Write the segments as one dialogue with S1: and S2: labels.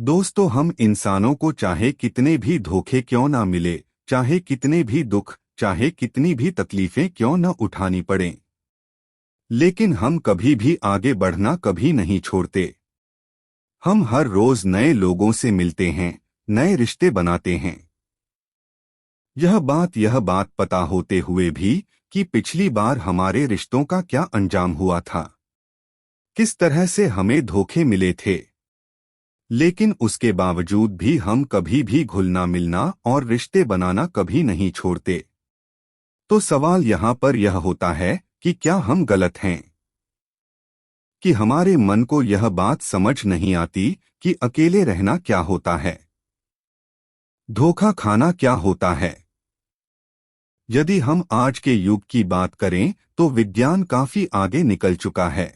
S1: दोस्तों, हम इंसानों को चाहे कितने भी धोखे क्यों ना मिले, चाहे कितने भी दुख, चाहे कितनी भी तकलीफें क्यों न उठानी पड़ें, लेकिन हम कभी भी आगे बढ़ना कभी नहीं छोड़ते। हम हर रोज नए लोगों से मिलते हैं, नए रिश्ते बनाते हैं। यह बात पता होते हुए भी कि पिछली बार हमारे रिश्तों का क्या अंजाम हुआ था, किस तरह से हमें धोखे मिले थे, लेकिन उसके बावजूद भी हम कभी भी घुलना मिलना और रिश्ते बनाना कभी नहीं छोड़ते। तो सवाल यहाँ पर यह होता है कि क्या हम गलत हैं, कि हमारे मन को यह बात समझ नहीं आती कि अकेले रहना क्या होता है, धोखा खाना क्या होता है। यदि हम आज के युग की बात करें तो विज्ञान काफी आगे निकल चुका है।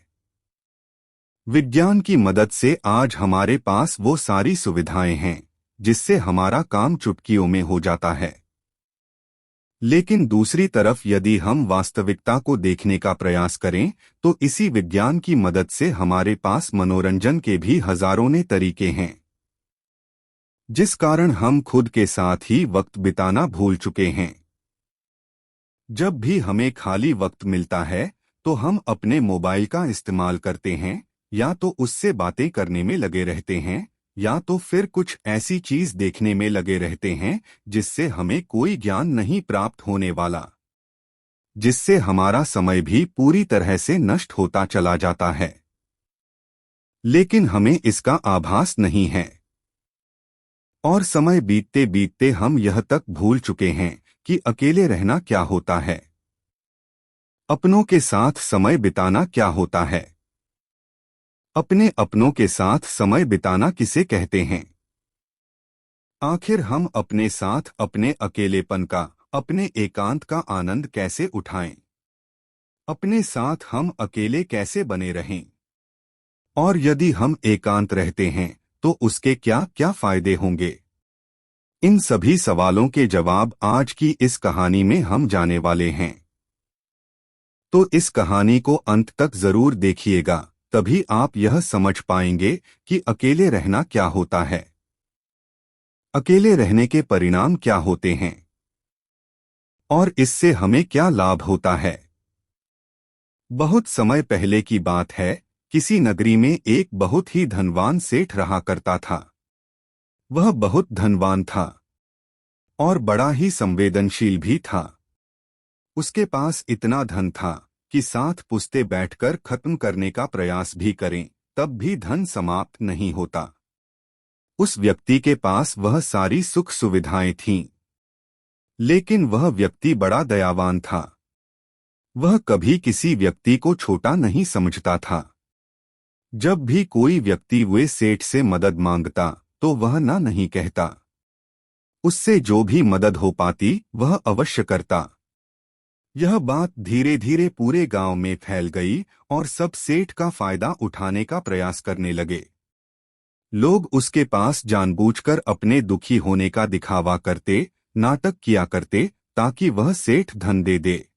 S1: विज्ञान की मदद से आज हमारे पास वो सारी सुविधाएं हैं जिससे हमारा काम चुटकियों में हो जाता है। लेकिन दूसरी तरफ यदि हम वास्तविकता को देखने का प्रयास करें तो इसी विज्ञान की मदद से हमारे पास मनोरंजन के भी हजारों ने तरीके हैं, जिस कारण हम खुद के साथ ही वक्त बिताना भूल चुके हैं। जब भी हमें खाली वक्त मिलता है तो हम अपने मोबाइल का इस्तेमाल करते हैं, या तो उससे बातें करने में लगे रहते हैं, या तो फिर कुछ ऐसी चीज देखने में लगे रहते हैं जिससे हमें कोई ज्ञान नहीं प्राप्त होने वाला, जिससे हमारा समय भी पूरी तरह से नष्ट होता चला जाता है। लेकिन हमें इसका आभास नहीं है, और समय बीतते बीतते हम यह तक भूल चुके हैं कि अकेले रहना क्या होता है, अपनों के साथ समय बिताना क्या होता है। अपने अपनों के साथ समय बिताना किसे कहते हैं? आखिर हम अपने साथ अपने अकेलेपन का, अपने एकांत का आनंद कैसे उठाएं? अपने साथ हम अकेले कैसे बने रहें? और यदि हम एकांत रहते हैं तो उसके क्या क्या फायदे होंगे? इन सभी सवालों के जवाब आज की इस कहानी में हम जाने वाले हैं। तो इस कहानी को अंत तक जरूर देखिएगा, तभी आप यह समझ पाएंगे कि अकेले रहना क्या होता है, अकेले रहने के परिणाम क्या होते हैं, और इससे हमें क्या लाभ होता है। बहुत समय पहले की बात है, किसी नगरी में एक बहुत ही धनवान सेठ रहा करता था। वह बहुत धनवान था और बड़ा ही संवेदनशील भी था। उसके पास इतना धन था कि 7 पुश्ते बैठकर खत्म करने का प्रयास भी करें तब भी धन समाप्त नहीं होता। उस व्यक्ति के पास वह सारी सुख सुविधाएं थीं, लेकिन वह व्यक्ति बड़ा दयावान था। वह कभी किसी व्यक्ति को छोटा नहीं समझता था। जब भी कोई व्यक्ति वे सेठ से मदद मांगता तो वह ना नहीं कहता। उससे जो भी मदद हो पाती वह अवश्य करता। यह बात धीरे धीरे पूरे गांव में फैल गई और सब सेठ का फायदा उठाने का प्रयास करने लगे। लोग उसके पास जानबूझकर अपने दुखी होने का दिखावा करते, नाटक किया करते ताकि वह सेठ धन दे दे।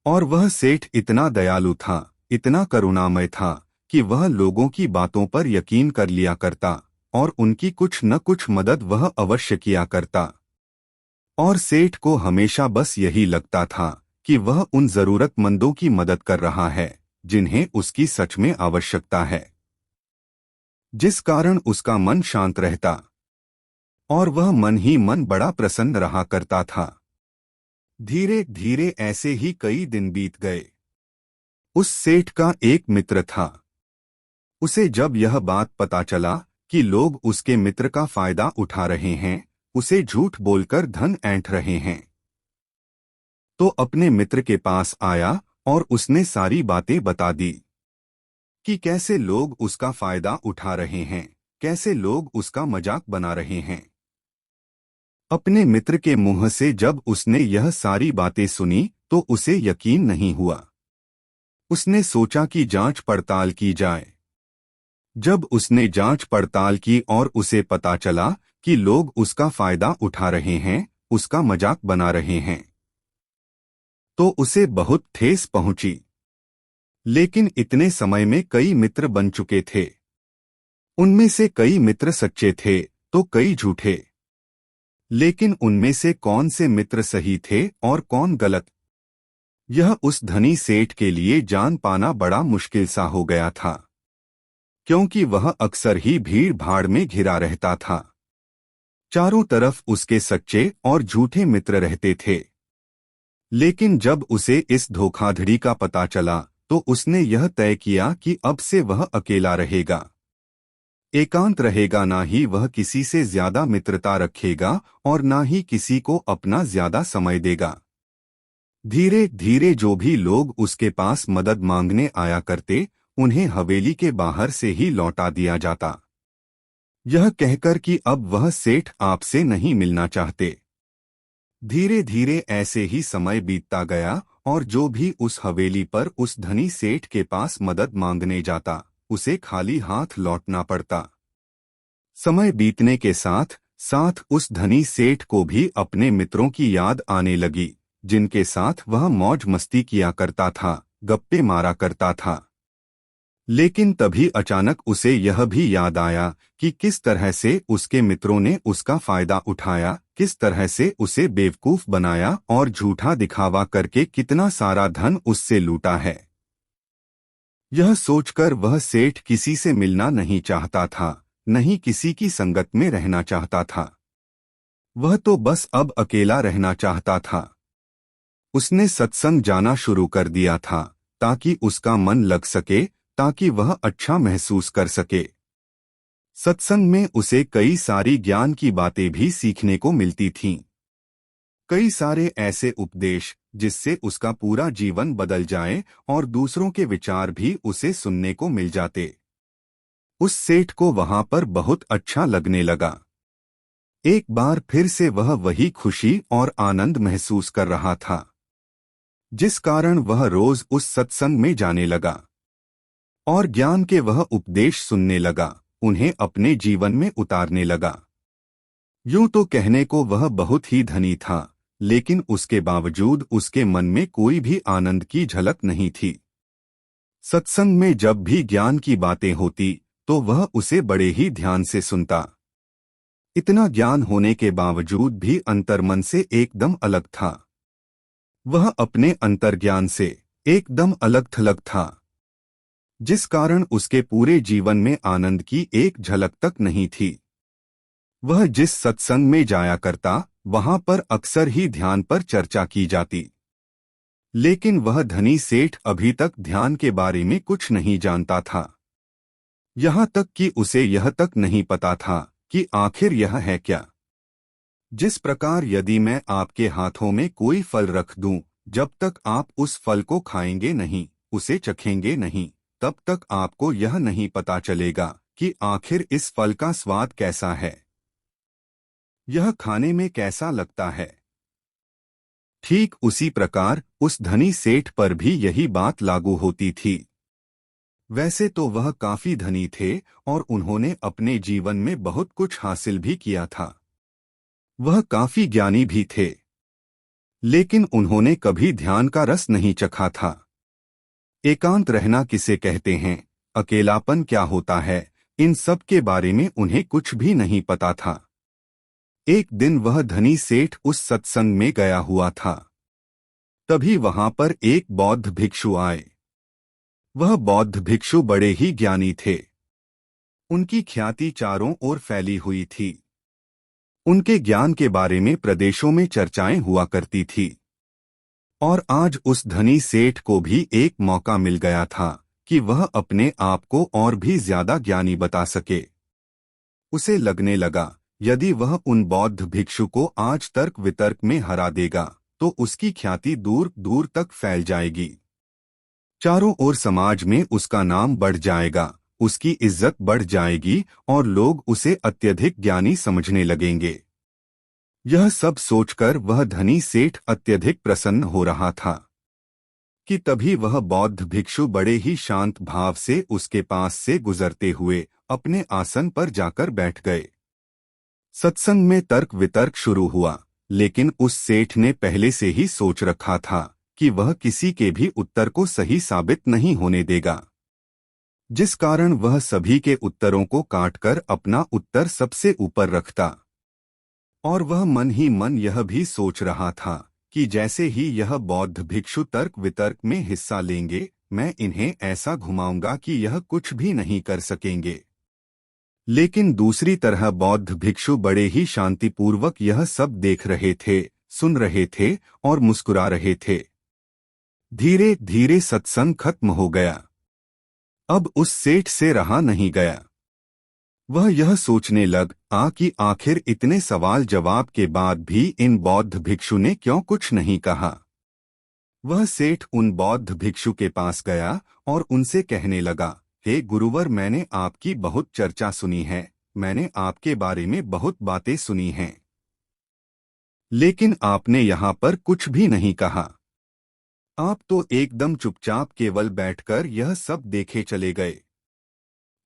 S1: और वह सेठ इतना दयालु था, इतना करुणामय था कि वह लोगों की बातों पर यकीन कर लिया करता और उनकी कुछ न कुछ मदद वह अवश्य किया करता। और सेठ को हमेशा बस यही लगता था कि वह उन जरूरतमंदों की मदद कर रहा है जिन्हें उसकी सच में आवश्यकता है, जिस कारण उसका मन शांत रहता और वह मन ही मन बड़ा प्रसन्न रहा करता था। धीरे धीरे ऐसे ही कई दिन बीत गए। उस सेठ का एक मित्र था। उसे जब यह बात पता चला कि लोग उसके मित्र का फायदा उठा रहे हैं, उसे झूठ बोलकर धन ऐंठ रहे हैं, तो अपने मित्र के पास आया और उसने सारी बातें बता दी कि कैसे लोग उसका फायदा उठा रहे हैं, कैसे लोग उसका मजाक बना रहे हैं। अपने मित्र के मुंह से जब उसने यह सारी बातें सुनी तो उसे यकीन नहीं हुआ। उसने सोचा कि जांच पड़ताल की जाए। जब उसने जांच पड़ताल की और उसे पता चला कि लोग उसका फायदा उठा रहे हैं, उसका मजाक बना रहे हैं, तो उसे बहुत ठेस पहुंची। लेकिन इतने समय में कई मित्र बन चुके थे। उनमें से कई मित्र सच्चे थे तो कई झूठे। लेकिन उनमें से कौन से मित्र सही थे और कौन गलत, यह उस धनी सेठ के लिए जान पाना बड़ा मुश्किल सा हो गया था, क्योंकि वह अक्सर ही भीड़ भाड़ में घिरा रहता था। चारों तरफ उसके सच्चे और झूठे मित्र रहते थे। लेकिन जब उसे इस धोखाधड़ी का पता चला तो उसने यह तय किया कि अब से वह अकेला रहेगा, एकांत रहेगा। ना ही वह किसी से ज्यादा मित्रता रखेगा और ना ही किसी को अपना ज्यादा समय देगा। धीरे धीरे जो भी लोग उसके पास मदद मांगने आया करते, उन्हें हवेली के बाहर से ही लौटा दिया जाता, यह कहकर कि अब वह सेठ आपसे नहीं मिलना चाहते। धीरे धीरे ऐसे ही समय बीतता गया और जो भी उस हवेली पर उस धनी सेठ के पास मदद मांगने जाता, उसे खाली हाथ लौटना पड़ता। समय बीतने के साथ साथ उस धनी सेठ को भी अपने मित्रों की याद आने लगी, जिनके साथ वह मौज मस्ती किया करता था, गप्पे मारा करता था। लेकिन तभी अचानक उसे यह भी याद आया कि किस तरह से उसके मित्रों ने उसका फायदा उठाया, किस तरह से उसे बेवकूफ बनाया और झूठा दिखावा करके कितना सारा धन उससे लूटा है। यह सोचकर वह सेठ किसी से मिलना नहीं चाहता था, नहीं किसी की संगत में रहना चाहता था। वह तो बस अब अकेला रहना चाहता था। उसने सत्संग जाना शुरू कर दिया था ताकि उसका मन लग सके, ताकि वह अच्छा महसूस कर सके। सत्संग में उसे कई सारी ज्ञान की बातें भी सीखने को मिलती थीं। कई सारे ऐसे उपदेश जिससे उसका पूरा जीवन बदल जाए और दूसरों के विचार भी उसे सुनने को मिल जाते। उस सेठ को वहां पर बहुत अच्छा लगने लगा। एक बार फिर से वह वही खुशी और आनंद महसूस कर रहा था, जिस कारण वह रोज उस सत्संग में जाने लगा और ज्ञान के वह उपदेश सुनने लगा, उन्हें अपने जीवन में उतारने लगा। यूं तो कहने को वह बहुत ही धनी था, लेकिन उसके बावजूद उसके मन में कोई भी आनंद की झलक नहीं थी। सत्संग में जब भी ज्ञान की बातें होती तो वह उसे बड़े ही ध्यान से सुनता। इतना ज्ञान होने के बावजूद भी अंतर्मन से एकदम अलग था। वह अपने अंतर्ज्ञान से एकदम अलग थलग था, जिस कारण उसके पूरे जीवन में आनंद की एक झलक तक नहीं थी। वह जिस सत्संग में जाया करता, वहां पर अक्सर ही ध्यान पर चर्चा की जाती, लेकिन वह धनी सेठ अभी तक ध्यान के बारे में कुछ नहीं जानता था। यहाँ तक कि उसे यह तक नहीं पता था कि आखिर यह है क्या। जिस प्रकार यदि मैं आपके हाथों में कोई फल रख दूं, जब तक आप उस फल को खाएंगे नहीं, उसे चखेंगे नहीं, तब तक आपको यह नहीं पता चलेगा कि आखिर इस फल का स्वाद कैसा है, यह खाने में कैसा लगता है। ठीक उसी प्रकार उस धनी सेठ पर भी यही बात लागू होती थी। वैसे तो वह काफी धनी थे और उन्होंने अपने जीवन में बहुत कुछ हासिल भी किया था। वह काफी ज्ञानी भी थे, लेकिन उन्होंने कभी ध्यान का रस नहीं चखा था। एकांत रहना किसे कहते हैं, अकेलापन क्या होता है, इन सब के बारे में उन्हें कुछ भी नहीं पता था। एक दिन वह धनी सेठ उस सत्संग में गया हुआ था। तभी वहां पर एक बौद्ध भिक्षु आए। वह बौद्ध भिक्षु बड़े ही ज्ञानी थे। उनकी ख्याति चारों ओर फैली हुई थी। उनके ज्ञान के बारे में प्रदेशों में चर्चाएं हुआ करती थी। और आज उस धनी सेठ को भी एक मौका मिल गया था कि वह अपने आप को और भी ज्यादा ज्ञानी बता सके। उसे लगने लगा यदि वह उन बौद्ध भिक्षु को आज तर्क वितर्क में हरा देगा तो उसकी ख्याति दूर दूर तक फैल जाएगी। चारों ओर समाज में उसका नाम बढ़ जाएगा, उसकी इज्जत बढ़ जाएगी और लोग उसे अत्यधिक ज्ञानी समझने लगेंगे। यह सब सोचकर वह धनी सेठ अत्यधिक प्रसन्न हो रहा था कि तभी वह बौद्ध भिक्षु बड़े ही शांत भाव से उसके पास से गुजरते हुए अपने आसन पर जाकर बैठ गए। सत्संग में तर्क वितर्क शुरू हुआ, लेकिन उस सेठ ने पहले से ही सोच रखा था कि वह किसी के भी उत्तर को सही साबित नहीं होने देगा। जिस कारण वह सभी के उत्तरों को काटकर अपना उत्तर सबसे ऊपर रखता। और वह मन ही मन यह भी सोच रहा था कि जैसे ही यह बौद्ध भिक्षु तर्क वितर्क में हिस्सा लेंगे, मैं इन्हें ऐसा घुमाऊंगा कि यह कुछ भी नहीं कर सकेंगे। लेकिन दूसरी तरह बौद्ध भिक्षु बड़े ही शांतिपूर्वक यह सब देख रहे थे, सुन रहे थे और मुस्कुरा रहे थे। धीरे धीरे सत्संग खत्म हो गया। अब उस सेठ से रहा नहीं गया। वह यह सोचने लगा कि आखिर इतने सवाल जवाब के बाद भी इन बौद्ध भिक्षु ने क्यों कुछ नहीं कहा। वह सेठ उन बौद्ध भिक्षु के पास गया और उनसे कहने लगा, हे गुरुवर, मैंने आपकी बहुत चर्चा सुनी है, मैंने आपके बारे में बहुत बातें सुनी हैं, लेकिन आपने यहाँ पर कुछ भी नहीं कहा। आप तो एकदम चुपचाप केवल बैठकर यह सब देखे चले गए।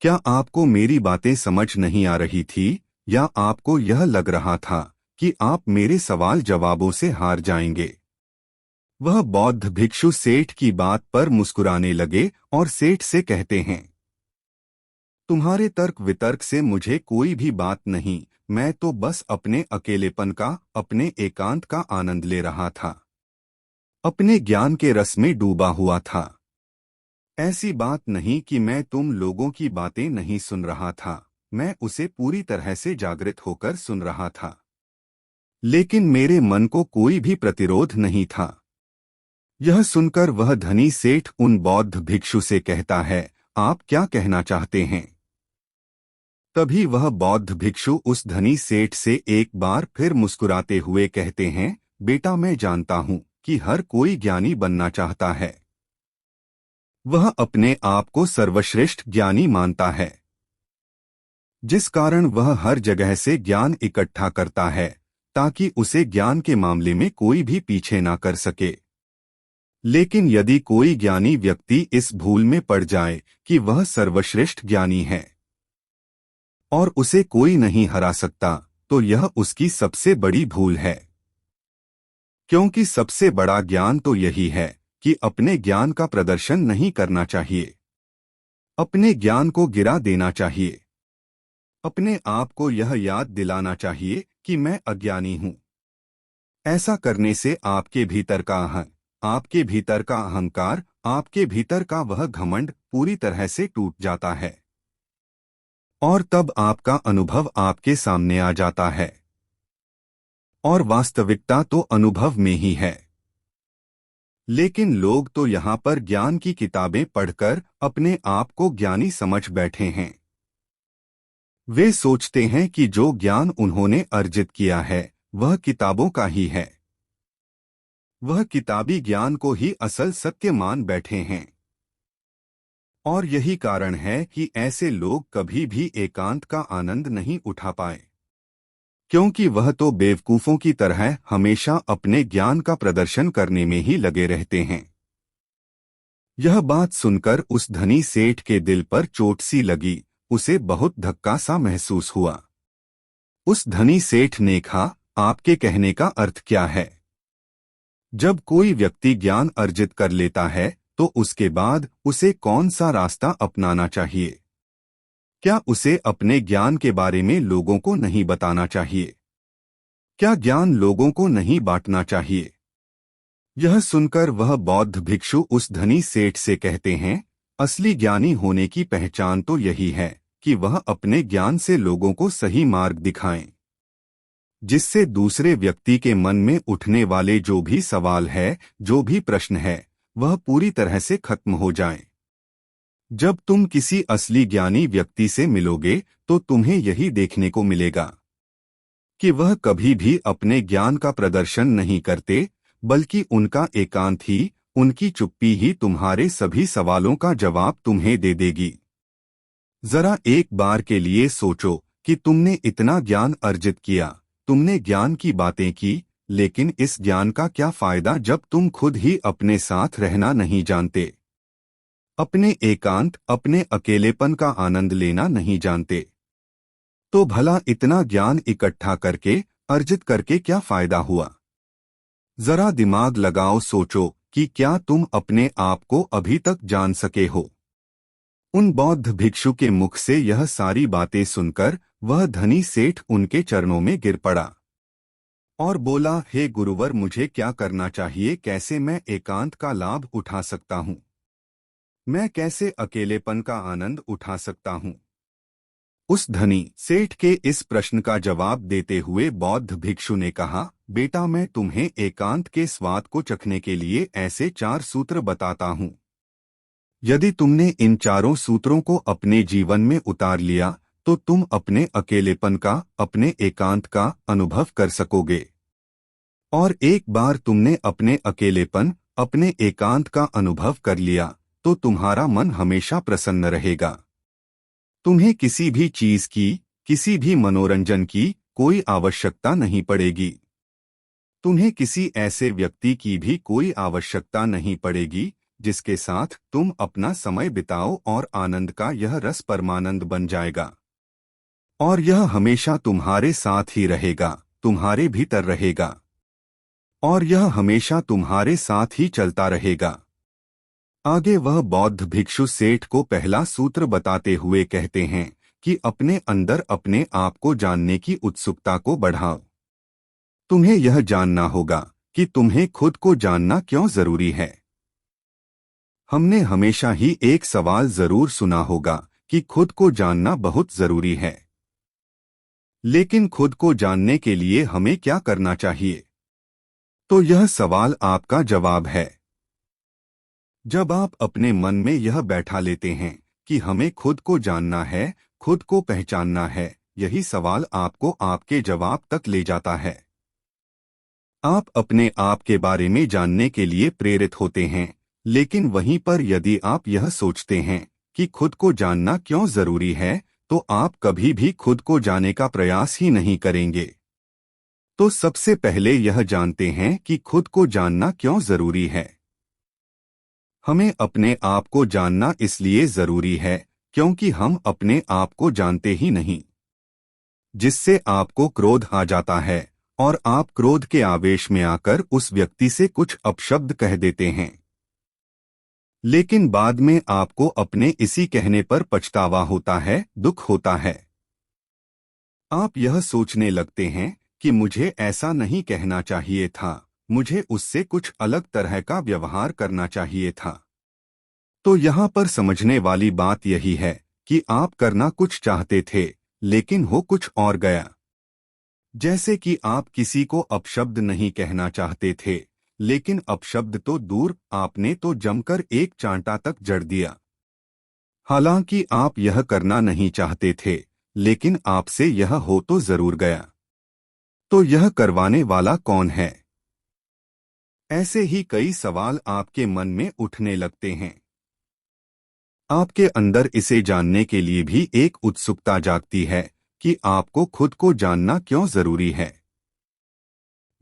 S1: क्या आपको मेरी बातें समझ नहीं आ रही थी, या आपको यह लग रहा था कि आप मेरे सवाल जवाबों से हार जाएंगे? वह बौद्ध भिक्षु सेठ की बात पर मुस्कुराने लगे और सेठ से कहते हैं, तुम्हारे तर्क वितर्क से मुझे कोई भी बात नहीं, मैं तो बस अपने अकेलेपन का, अपने एकांत का आनंद ले रहा था, अपने ज्ञान के रस में डूबा हुआ था। ऐसी बात नहीं कि मैं तुम लोगों की बातें नहीं सुन रहा था, मैं उसे पूरी तरह से जागृत होकर सुन रहा था, लेकिन मेरे मन को कोई भी प्रतिरोध नहीं था। यह सुनकर वह धनी सेठ उन बौद्ध भिक्षु से कहता है, आप क्या कहना चाहते हैं? तभी वह बौद्ध भिक्षु उस धनी सेठ से एक बार फिर मुस्कुराते हुए कहते हैं, बेटा, मैं जानता हूं कि हर कोई ज्ञानी बनना चाहता है। वह अपने आप को सर्वश्रेष्ठ ज्ञानी मानता है, जिस कारण वह हर जगह से ज्ञान इकट्ठा करता है ताकि उसे ज्ञान के मामले में कोई भी पीछे ना कर सके। लेकिन यदि कोई ज्ञानी व्यक्ति इस भूल में पड़ जाए कि वह सर्वश्रेष्ठ ज्ञानी है और उसे कोई नहीं हरा सकता, तो यह उसकी सबसे बड़ी भूल है। क्योंकि सबसे बड़ा ज्ञान तो यही है कि अपने ज्ञान का प्रदर्शन नहीं करना चाहिए, अपने ज्ञान को गिरा देना चाहिए, अपने आप को यह याद दिलाना चाहिए कि मैं अज्ञानी हूं। ऐसा करने से आपके भीतर का आपके भीतर का अहंकार, आपके भीतर का वह घमंड पूरी तरह से टूट जाता है और तब आपका अनुभव आपके सामने आ जाता है। और वास्तविकता तो अनुभव में ही है। लेकिन लोग तो यहाँ पर ज्ञान की किताबें पढ़कर अपने आप को ज्ञानी समझ बैठे हैं। वे सोचते हैं कि जो ज्ञान उन्होंने अर्जित किया है वह किताबों का ही है, वह किताबी ज्ञान को ही असल सत्य मान बैठे हैं। और यही कारण है कि ऐसे लोग कभी भी एकांत का आनंद नहीं उठा पाए, क्योंकि वह तो बेवकूफों की तरह हमेशा अपने ज्ञान का प्रदर्शन करने में ही लगे रहते हैं। यह बात सुनकर उस धनी सेठ के दिल पर चोट सी लगी, उसे बहुत धक्का सा महसूस हुआ। उस धनी सेठ ने कहा, आपके कहने का अर्थ क्या है? जब कोई व्यक्ति ज्ञान अर्जित कर लेता है तो उसके बाद उसे कौन सा रास्ता अपनाना चाहिए? क्या उसे अपने ज्ञान के बारे में लोगों को नहीं बताना चाहिए? क्या ज्ञान लोगों को नहीं बांटना चाहिए? यह सुनकर वह बौद्ध भिक्षु उस धनी सेठ से कहते हैं, असली ज्ञानी होने की पहचान तो यही है कि वह अपने ज्ञान से लोगों को सही मार्ग दिखाएं, जिससे दूसरे व्यक्ति के मन में उठने वाले जो भी सवाल है, जो भी प्रश्न है, वह पूरी तरह से खत्म हो जाए। जब तुम किसी असली ज्ञानी व्यक्ति से मिलोगे तो तुम्हें यही देखने को मिलेगा कि वह कभी भी अपने ज्ञान का प्रदर्शन नहीं करते, बल्कि उनका एकांत ही, उनकी चुप्पी ही तुम्हारे सभी सवालों का जवाब तुम्हें दे देगी। जरा एक बार के लिए सोचो कि तुमने इतना ज्ञान अर्जित किया, तुमने ज्ञान की बातें की, लेकिन इस ज्ञान का क्या फायदा जब तुम खुद ही अपने साथ रहना नहीं जानते, अपने एकांत, अपने अकेलेपन का आनंद लेना नहीं जानते? तो भला इतना ज्ञान इकट्ठा करके, अर्जित करके क्या फायदा हुआ? जरा दिमाग लगाओ, सोचो कि क्या तुम अपने आप को अभी तक जान सके हो? उन बौद्ध भिक्षु के मुख से यह सारी बातें सुनकर वह धनी सेठ उनके चरणों में गिर पड़ा और बोला, हे गुरुवर, मुझे क्या करना चाहिए? कैसे मैं एकांत का लाभ उठा सकता हूँ? मैं कैसे अकेलेपन का आनंद उठा सकता हूँ? उस धनी सेठ के इस प्रश्न का जवाब देते हुए बौद्ध भिक्षु ने कहा, बेटा, मैं तुम्हें एकांत के स्वाद को चखने के लिए ऐसे 4 सूत्र बताता हूँ। यदि तुमने इन चारों सूत्रों को अपने जीवन में उतार लिया तो तुम अपने अकेलेपन का, अपने एकांत का अनुभव कर सकोगे। और एक बार तुमने अपने अकेलेपन, अपने एकांत का अनुभव कर लिया तो तुम्हारा मन हमेशा प्रसन्न रहेगा। तुम्हें किसी भी चीज की, किसी भी मनोरंजन की कोई आवश्यकता नहीं पड़ेगी। तुम्हें किसी ऐसे व्यक्ति की भी कोई आवश्यकता नहीं पड़ेगी जिसके साथ तुम अपना समय बिताओ, और आनंद का यह रस परमानंद बन जाएगा। और यह हमेशा तुम्हारे साथ ही रहेगा, तुम्हारे भीतर रहेगा, और यह हमेशा तुम्हारे साथ ही चलता रहेगा। आगे वह बौद्ध भिक्षु सेठ को पहला सूत्र बताते हुए कहते हैं कि अपने अंदर अपने आप को जानने की उत्सुकता को बढ़ाओ। तुम्हें यह जानना होगा कि तुम्हें खुद को जानना क्यों जरूरी है। हमने हमेशा ही एक सवाल जरूर सुना होगा कि खुद को जानना बहुत जरूरी है। लेकिन खुद को जानने के लिए हमें क्या करना चाहिए? तो यह सवाल आपका जवाब है। जब आप अपने मन में यह बैठा लेते हैं कि हमें खुद को जानना है, खुद को पहचानना है, यही सवाल आपको आपके जवाब तक ले जाता है। आप अपने आप के बारे में जानने के लिए प्रेरित होते हैं, लेकिन वहीं पर यदि आप यह सोचते हैं कि खुद को जानना क्यों जरूरी है, तो आप कभी भी खुद को जानने का प्रयास ही नहीं करेंगे। तो सबसे पहले यह जानते हैं कि खुद को जानना क्यों जरूरी है। हमें अपने आप को जानना इसलिए जरूरी है क्योंकि हम अपने आप को जानते ही नहीं, जिससे आपको क्रोध आ जाता है और आप क्रोध के आवेश में आकर उस व्यक्ति से कुछ अपशब्द कह देते हैं। लेकिन बाद में आपको अपने इसी कहने पर पछतावा होता है, दुख होता है। आप यह सोचने लगते हैं कि मुझे ऐसा नहीं कहना चाहिए था, मुझे उससे कुछ अलग तरह का व्यवहार करना चाहिए था। तो यहाँ पर समझने वाली बात यही है कि आप करना कुछ चाहते थे, लेकिन हो कुछ और गया। जैसे कि आप किसी को अपशब्द नहीं कहना चाहते थे, लेकिन अपशब्द तो दूर, आपने तो जमकर एक चांटा तक जड़ दिया। हालांकि आप यह करना नहीं चाहते थे, लेकिन आपसे यह हो तो जरूर गया। तो यह करवाने वाला कौन है? ऐसे ही कई सवाल आपके मन में उठने लगते हैं। आपके अंदर इसे जानने के लिए भी एक उत्सुकता जागती है कि आपको खुद को जानना क्यों जरूरी है।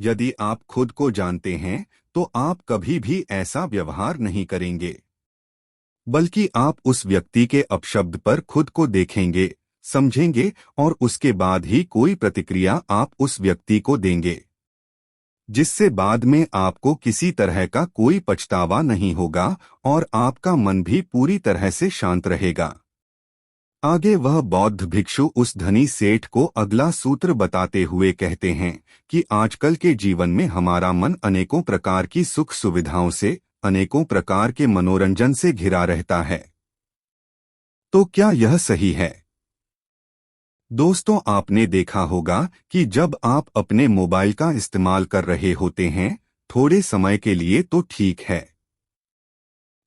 S1: यदि आप खुद को जानते हैं तो आप कभी भी ऐसा व्यवहार नहीं करेंगे, बल्कि आप उस व्यक्ति के अपशब्द पर खुद को देखेंगे, समझेंगे और उसके बाद ही कोई प्रतिक्रिया आप उस व्यक्ति को देंगे, जिससे बाद में आपको किसी तरह का कोई पछतावा नहीं होगा और आपका मन भी पूरी तरह से शांत रहेगा। आगे वह बौद्ध भिक्षु उस धनी सेठ को अगला सूत्र बताते हुए कहते हैं कि आजकल के जीवन में हमारा मन अनेकों प्रकार की सुख सुविधाओं से, अनेकों प्रकार के मनोरंजन से घिरा रहता है। तो क्या यह सही है? दोस्तों, आपने देखा होगा कि जब आप अपने मोबाइल का इस्तेमाल कर रहे होते हैं, थोड़े समय के लिए तो ठीक है,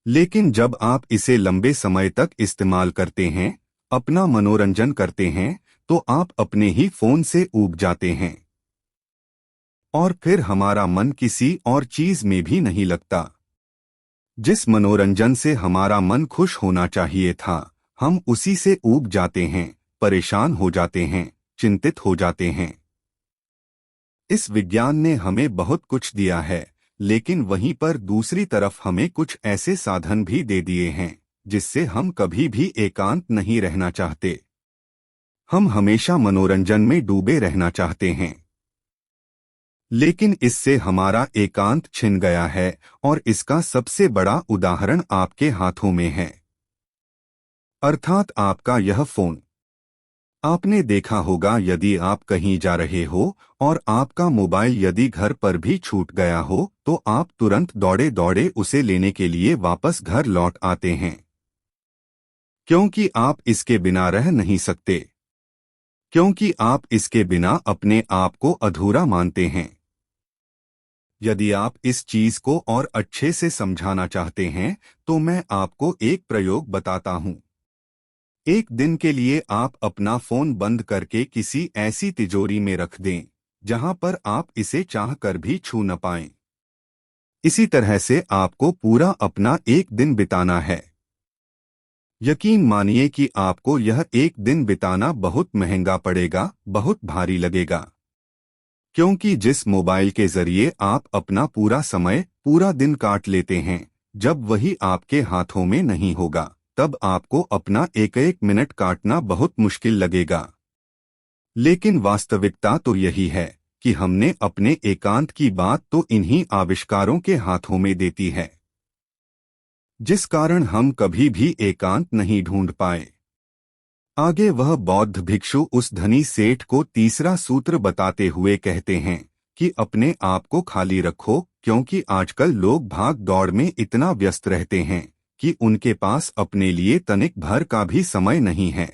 S1: लेकिन जब आप इसे लंबे समय तक इस्तेमाल करते हैं, अपना मनोरंजन करते हैं, तो आप अपने ही फोन से ऊब जाते हैं और फिर हमारा मन किसी और चीज में भी नहीं लगता। जिस मनोरंजन से हमारा मन खुश होना चाहिए था, हम उसी से ऊब जाते हैं, परेशान हो जाते हैं, चिंतित हो जाते हैं। इस विज्ञान ने हमें बहुत कुछ दिया है, लेकिन वहीं पर दूसरी तरफ हमें कुछ ऐसे साधन भी दे दिए हैं जिससे हम कभी भी एकांत नहीं रहना चाहते। हम हमेशा मनोरंजन में डूबे रहना चाहते हैं, लेकिन इससे हमारा एकांत छिन गया है और इसका सबसे बड़ा उदाहरण आपके हाथों में है। अर्थात आपका यह फोन। आपने देखा होगा यदि आप कहीं जा रहे हो और आपका मोबाइल यदि घर पर भी छूट गया हो तो आप तुरंत दौड़े दौड़े उसे लेने के लिए वापस घर लौट आते हैं, क्योंकि आप इसके बिना रह नहीं सकते, क्योंकि आप इसके बिना अपने आप को अधूरा मानते हैं। यदि आप इस चीज को और अच्छे से समझाना चाहते हैं तो मैं आपको एक प्रयोग बताता हूं। एक दिन के लिए आप अपना फोन बंद करके किसी ऐसी तिजोरी में रख दें जहां पर आप इसे चाहकर भी छू न पाएं। इसी तरह से आपको पूरा अपना एक दिन बिताना है। यकीन मानिए कि आपको यह एक दिन बिताना बहुत महंगा पड़ेगा, बहुत भारी लगेगा, क्योंकि जिस मोबाइल के जरिए आप अपना पूरा समय, पूरा दिन काट लेते हैं, जब वही आपके हाथों में नहीं होगा तब आपको अपना एक एक मिनट काटना बहुत मुश्किल लगेगा। लेकिन वास्तविकता तो यही है कि हमने अपने एकांत की बात तो इन्हीं आविष्कारों के हाथों में देती है, जिस कारण हम कभी भी एकांत नहीं ढूंढ पाए। आगे वह बौद्ध भिक्षु उस धनी सेठ को तीसरा सूत्र बताते हुए कहते हैं कि अपने आप को खाली रखो, क्योंकि आजकल लोग भाग दौड़ में इतना व्यस्त रहते हैं कि उनके पास अपने लिए तनिक भर का भी समय नहीं है।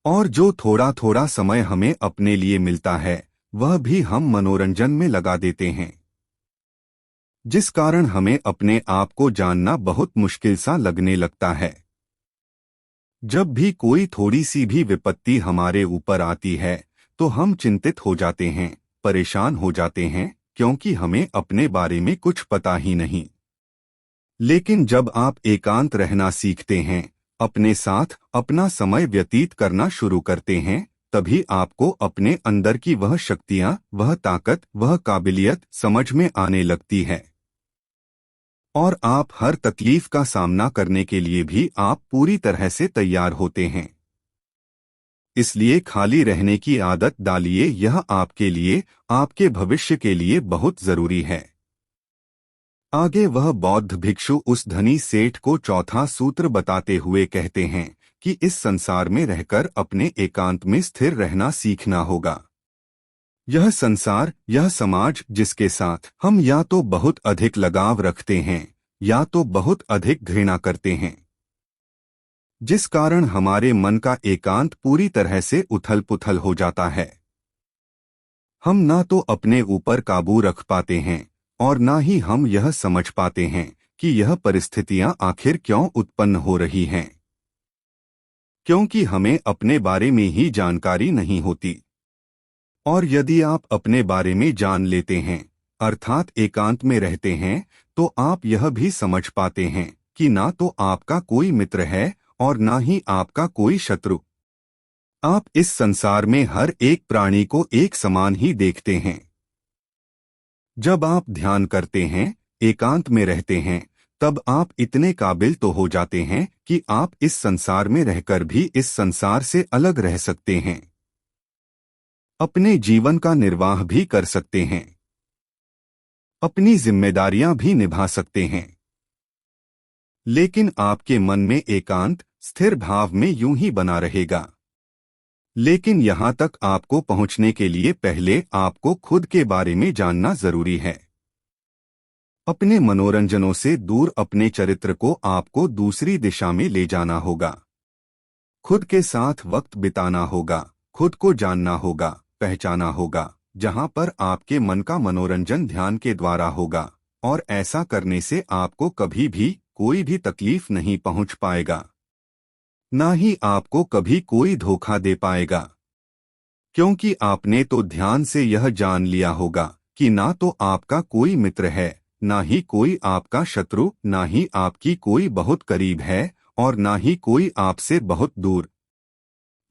S1: और जो थोड़ा थोड़ा समय हमें अपने लिए मिलता है वह भी हम मनोरंजन में लगा देते हैं, जिस कारण हमें अपने आप को जानना बहुत मुश्किल सा लगने लगता है। जब भी कोई थोड़ी सी भी विपत्ति हमारे ऊपर आती है तो हम चिंतित हो जाते हैं, परेशान हो जाते हैं, क्योंकि हमें अपने बारे में कुछ पता ही नहीं। लेकिन जब आप एकांत रहना सीखते हैं, अपने साथ अपना समय व्यतीत करना शुरू करते हैं, तभी आपको अपने अंदर की वह शक्तियां, वह ताकत, वह काबिलियत समझ में आने लगती है। और आप हर तकलीफ का सामना करने के लिए भी आप पूरी तरह से तैयार होते हैं। इसलिए खाली रहने की आदत डालिए, यह आपके लिए, आपके भविष्य के लिए बहुत जरूरी है। आगे वह बौद्ध भिक्षु उस धनी सेठ को चौथा सूत्र बताते हुए कहते हैं कि इस संसार में रहकर अपने एकांत में स्थिर रहना सीखना होगा। यह संसार, यह समाज जिसके साथ हम या तो बहुत अधिक लगाव रखते हैं या तो बहुत अधिक घृणा करते हैं, जिस कारण हमारे मन का एकांत पूरी तरह से उथल पुथल हो जाता है। हम ना तो अपने ऊपर काबू रख पाते हैं और ना ही हम यह समझ पाते हैं कि यह परिस्थितियां आखिर क्यों उत्पन्न हो रही हैं, क्योंकि हमें अपने बारे में ही जानकारी नहीं होती। और यदि आप अपने बारे में जान लेते हैं, अर्थात एकांत में रहते हैं, तो आप यह भी समझ पाते हैं कि ना तो आपका कोई मित्र है और ना ही आपका कोई शत्रु। आप इस संसार में हर एक प्राणी को एक समान ही देखते हैं। जब आप ध्यान करते हैं, एकांत में रहते हैं, तब आप इतने काबिल तो हो जाते हैं कि आप इस संसार में रहकर भी इस संसार से अलग रह सकते हैं, अपने जीवन का निर्वाह भी कर सकते हैं, अपनी जिम्मेदारियां भी निभा सकते हैं। लेकिन आपके मन में एकांत स्थिर भाव में यूं ही बना रहेगा। लेकिन यहां तक आपको पहुंचने के लिए पहले आपको खुद के बारे में जानना जरूरी है। अपने मनोरंजनों से दूर अपने चरित्र को आपको दूसरी दिशा में ले जाना होगा। खुद के साथ वक्त बिताना होगा, खुद को जानना होगा, पहचाना होगा, जहां पर आपके मन का मनोरंजन ध्यान के द्वारा होगा। और ऐसा करने से आपको कभी भी कोई भी तकलीफ नहीं पहुंच पाएगा, ना ही आपको कभी कोई धोखा दे पाएगा, क्योंकि आपने तो ध्यान से यह जान लिया होगा कि ना तो आपका कोई मित्र है, ना ही कोई आपका शत्रु, ना ही आपकी कोई बहुत करीब है और ना ही कोई आपसे बहुत दूर।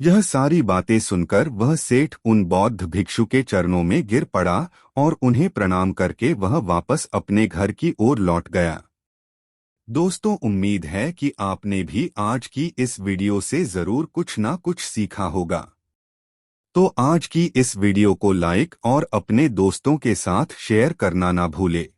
S1: यह सारी बातें सुनकर वह सेठ उन बौद्ध भिक्षु के चरणों में गिर पड़ा और उन्हें प्रणाम करके वह वापस अपने घर की ओर लौट गया। दोस्तों, उम्मीद है कि आपने भी आज की इस वीडियो से जरूर कुछ ना कुछ सीखा होगा। तो आज की इस वीडियो को लाइक और अपने दोस्तों के साथ शेयर करना ना भूले।